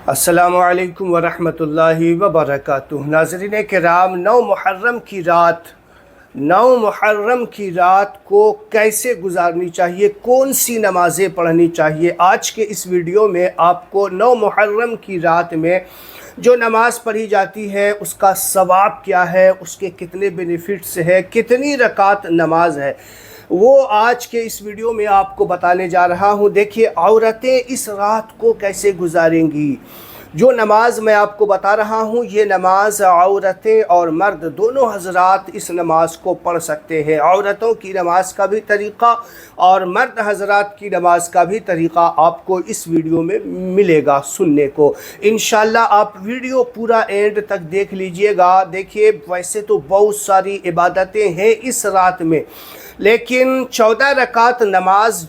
السلام علیکم ورحمۃ اللہ وبرکاتہ۔ ناظرین کرام، 9 محرم کی رات کو کیسے گزارنی چاہیے، کون سی نمازیں پڑھنی چاہیے، آج کے اس ویڈیو میں آپ کو 9 محرم کی رات میں جو نماز پڑھی جاتی ہے اس کا ثواب کیا ہے، اس کے کتنے بینیفٹس ہے، کتنی رکعت نماز ہے، وہ آج کے اس ویڈیو میں آپ کو بتانے جا رہا ہوں۔ دیکھیے، عورتیں اس رات کو کیسے گزاریں گی۔ جو نماز میں آپ کو بتا رہا ہوں، یہ نماز عورتیں اور مرد دونوں حضرات اس نماز کو پڑھ سکتے ہیں۔ عورتوں کی نماز کا بھی طریقہ اور مرد حضرات کی نماز کا بھی طریقہ آپ کو اس ویڈیو میں ملے گا سننے کو۔ انشاءاللہ آپ ویڈیو پورا اینڈ تک دیکھ لیجئے گا۔ دیکھیے، ویسے تو بہت ساری عبادتیں ہیں اس رات میں، لیکن 14 رکعت نماز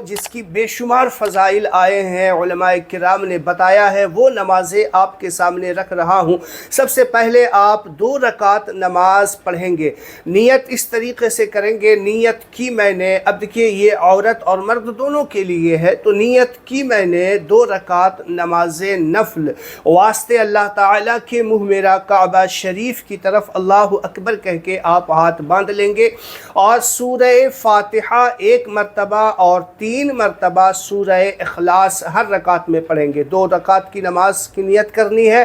جس کی بے شمار فضائل آئے ہیں، علماء کرام نے بتایا ہے، وہ نمازیں آپ کے سامنے رکھ رہا ہوں۔ سب سے پہلے آپ 2 رکعت نماز پڑھیں گے، نیت اس طریقے سے کریں گے۔ نیت کی میں نے، اب دیکھیے یہ عورت اور مرد دونوں کے لیے ہے، تو نیت کی میں نے 2 رکعت نماز نفل واسطے اللہ تعالیٰ کے منہ میرا کعبہ شریف کی طرف اللہ اکبر کہہ کے آپ ہاتھ باندھ لیں گے اور سورہ فاتحہ 1 مرتبہ اور 3 مرتبہ سورہ اخلاص ہر رکعت میں پڑھیں گے۔ 2 رکعت کی نماز کی نیت کرنی ہے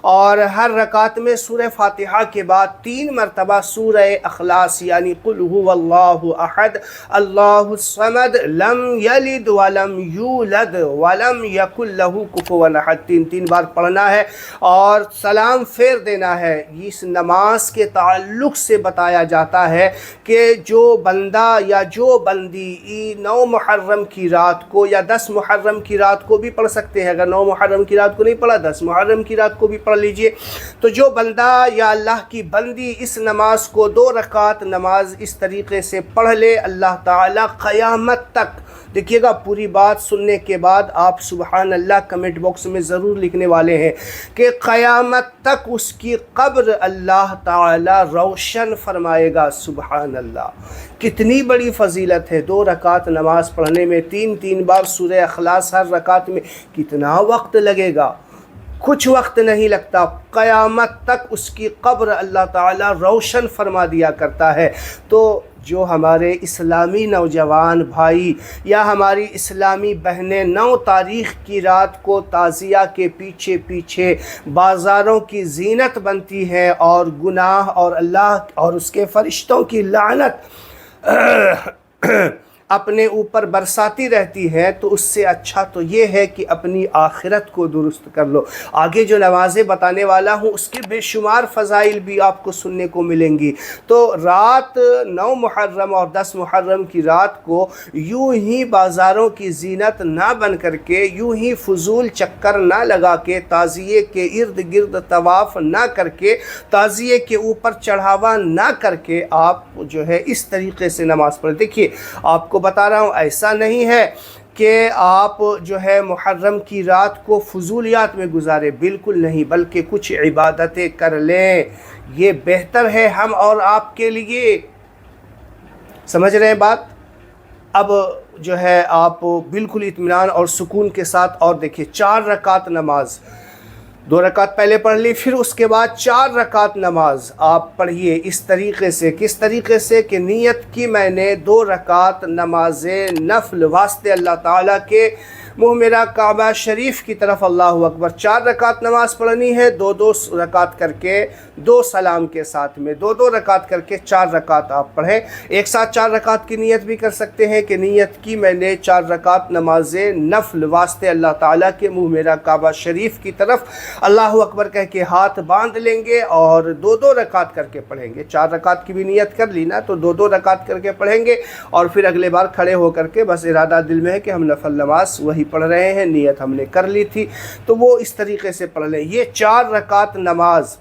اور ہر رکعت میں سورہ فاتحہ کے بعد 3 مرتبہ سورہ اخلاص یعنی قل هو اللہ احد اللہ الصمد لم یلد ولم یولد ولم یکن لہ کفوا احد 3 بار پڑھنا ہے اور سلام پھیر دینا ہے۔ اس نماز کے تعلق سے بتایا جاتا ہے کہ جو بندہ یا جو بندی 9 محرم کی رات کو یا 10 محرم کی رات کو بھی پڑھ سکتے ہیں، اگر 9 محرم کی رات کو نہیں پڑھا 10 محرم کی رات کو بھی پڑھ لیجئے، تو جو بندہ یا اللہ کی بندی اس نماز کو 2 رکعت نماز اس طریقے سے پڑھ لے، اللہ تعالیٰ قیامت تک، دیکھیے گا پوری بات سننے کے بعد آپ سبحان اللہ کمنٹ باکس میں ضرور لکھنے والے ہیں کہ قیامت تک اس کی قبر اللہ تعالیٰ روشن فرمائے گا۔ سبحان اللہ، کتنی بڑی فضیلت ہے 2 رکعت نماز پڑھنے میں، 3 بار سورہ اخلاص ہر رکعت میں، کتنا وقت لگے گا؟ کچھ وقت نہیں لگتا، قیامت تک اس کی قبر اللہ تعالیٰ روشن فرما دیا کرتا ہے۔ تو جو ہمارے اسلامی نوجوان بھائی یا ہماری اسلامی بہنیں 9 تاریخ کی رات کو تعزیہ کے پیچھے بازاروں کی زینت بنتی ہیں اور گناہ اور اللہ اور اس کے فرشتوں کی لعنت اپنے اوپر برساتی رہتی ہے، تو اس سے اچھا تو یہ ہے کہ اپنی آخرت کو درست کر لو۔ آگے جو نمازیں بتانے والا ہوں اس کے بے شمار فضائل بھی آپ کو سننے کو ملیں گی۔ تو رات 9 محرم اور 10 محرم کی رات کو یوں ہی بازاروں کی زینت نہ بن کر کے، یوں ہی فضول چکر نہ لگا کے، تعزیے کے ارد گرد طواف نہ کر کے، تعزیے کے اوپر چڑھاوا نہ کر کے آپ جو ہے اس طریقے سے نماز پڑھیں۔ دیکھیے، آپ کو بتا رہا ہوں، ایسا نہیں ہے کہ آپ جو ہے محرم کی رات کو فضولیات میں گزارے، بالکل نہیں، بلکہ کچھ عبادتیں کر لیں، یہ بہتر ہے ہم اور آپ کے لیے۔ سمجھ رہے ہیں بات؟ اب جو ہے آپ بالکل اطمینان اور سکون کے ساتھ، اور دیکھیے 4 رکعت نماز، 2 رکعت پہلے پڑھ لی، پھر اس کے بعد 4 رکعت نماز آپ پڑھیے اس طریقے سے۔ کس طریقے سے؟ کہ نیت کی میں نے 2 رکعت نماز نفل واسطے اللہ تعالیٰ کے منہ میرا کعبہ شریف کی طرف اللہ اکبر، 4 رکعت نماز پڑھنی ہے، 2 رکعت کر کے 2 سلام کے ساتھ میں 2 رکعت کر کے 4 رکعت آپ پڑھیں۔ ایک ساتھ 4 رکعت کی نیت بھی کر سکتے ہیں کہ نیت کی میں نے 4 رکعت نماز نفل واسطے اللہ تعالیٰ کے منہ میرا کعبہ شریف کی طرف اللہ اکبر کہہ کے ہاتھ باندھ لیں گے اور 2 رکعت کر کے پڑھیں گے۔ 4 رکعت کی بھی نیت کر لی نا، تو 2 رکعت کر کے پڑھیں گے اور پھر اگلے بار کھڑے ہو کر کے بس ارادہ دل میں ہے کہ ہم نفل نماز وہی پڑھ رہے ہیں، نیت ہم نے کر لی تھی، تو وہ اس طریقے سے پڑھ لیں۔ یہ 4 رکعت نماز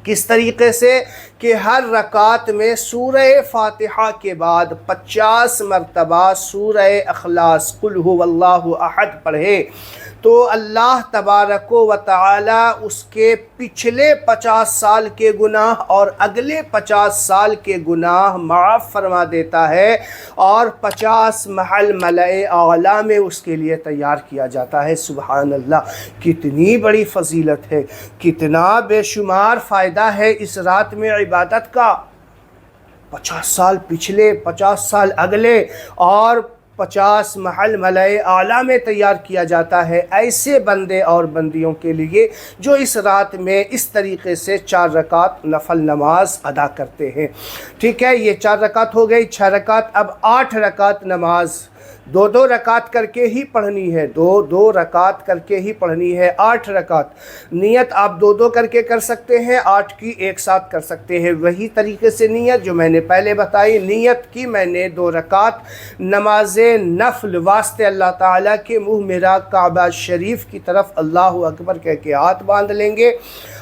کس طریقے سے؟ کہ ہر رکعت میں سورہ فاتحہ کے بعد 50 مرتبہ سورہ اخلاص قل هو اللہ احد پڑھے، تو اللہ تبارک و تعالی اس کے پچھلے 50 سال کے گناہ اور اگلے 50 سال کے گناہ معاف فرما دیتا ہے، اور 50 محل ملائے اعلیٰ میں اس کے لیے تیار کیا جاتا ہے۔ سبحان اللہ، کتنی بڑی فضیلت ہے، کتنا بے شمار فائدہ ہے اس رات میں عبادت کا۔ 50 سال پچھلے، 50 سال اگلے، اور 50 محل ملائے اعلیٰ میں تیار کیا جاتا ہے ایسے بندے اور بندیوں کے لیے جو اس رات میں اس طریقے سے 4 رکعت نفل نماز ادا کرتے ہیں۔ ٹھیک ہے، یہ 4 رکعت ہو گئی، 6 رکعت، اب 8 رکعت نماز 2 رکعت کر کے ہی پڑھنی ہے، 2 رکعت کر کے ہی پڑھنی ہے، 8 رکعت۔ نیت آپ 2 کر کے کر سکتے ہیں، 8 کی ایک ساتھ کر سکتے ہیں۔ وہی طریقے سے نیت جو میں نے پہلے بتائی، نیت کی میں نے 2 رکعت نماز نفل واسطے اللہ تعالیٰ کے منہ میرا کعبہ شریف کی طرف اللہ اکبر کہہ کے ہاتھ باندھ لیں گے،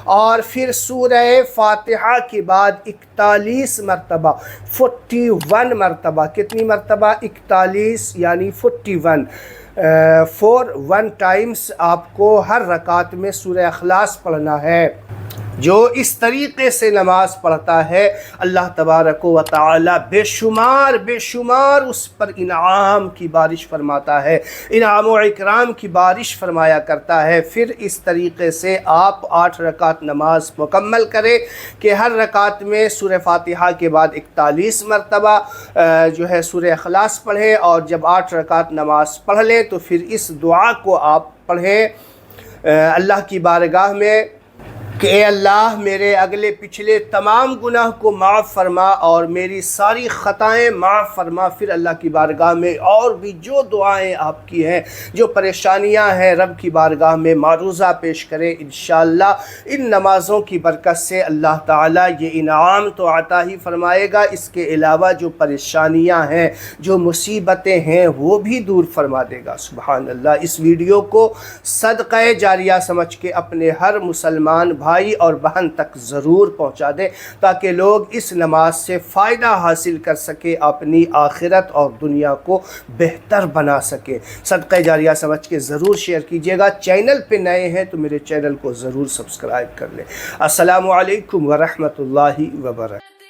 اور پھر سورہ فاتحہ کے بعد 41 مرتبہ 41 مرتبہ، کتنی مرتبہ؟ 41 یعنی 41 1 ٹائمز آپ کو ہر رکعت میں سورہ اخلاص پڑھنا ہے۔ جو اس طریقے سے نماز پڑھتا ہے اللہ تبارک و تعالی بے شمار اس پر انعام کی بارش فرماتا ہے، انعام و اکرام کی بارش فرمایا کرتا ہے۔ پھر اس طریقے سے آپ 8 رکعت نماز مکمل کریں کہ ہر رکعت میں سورہ فاتحہ کے بعد 41 مرتبہ جو ہے سورہ اخلاص پڑھیں، اور جب 8 رکعت نماز پڑھ لیں تو پھر اس دعا کو آپ پڑھیں اللہ کی بارگاہ میں کہ اے اللہ میرے اگلے پچھلے تمام گناہ کو معاف فرما اور میری ساری خطائیں معاف فرما۔ پھر اللہ کی بارگاہ میں اور بھی جو دعائیں آپ کی ہیں، جو پریشانیاں ہیں، رب کی بارگاہ میں معروضہ پیش کریں۔ انشاءاللہ ان نمازوں کی برکت سے اللہ تعالیٰ یہ انعام تو عطا ہی فرمائے گا، اس کے علاوہ جو پریشانیاں ہیں، جو مصیبتیں ہیں، وہ بھی دور فرما دے گا۔ سبحان اللہ۔ اس ویڈیو کو صدقہ جاریہ سمجھ کے اپنے ہر مسلمان بھائی اور بہن تک ضرور پہنچا دیں تاکہ لوگ اس نماز سے فائدہ حاصل کر سکے، اپنی آخرت اور دنیا کو بہتر بنا سکے۔ صدقہ جاریہ سمجھ کے ضرور شیئر کیجیے گا۔ چینل پہ نئے ہیں تو میرے چینل کو ضرور سبسکرائب کر لیں۔ السلام علیکم ورحمۃ اللہ وبرکاتہ۔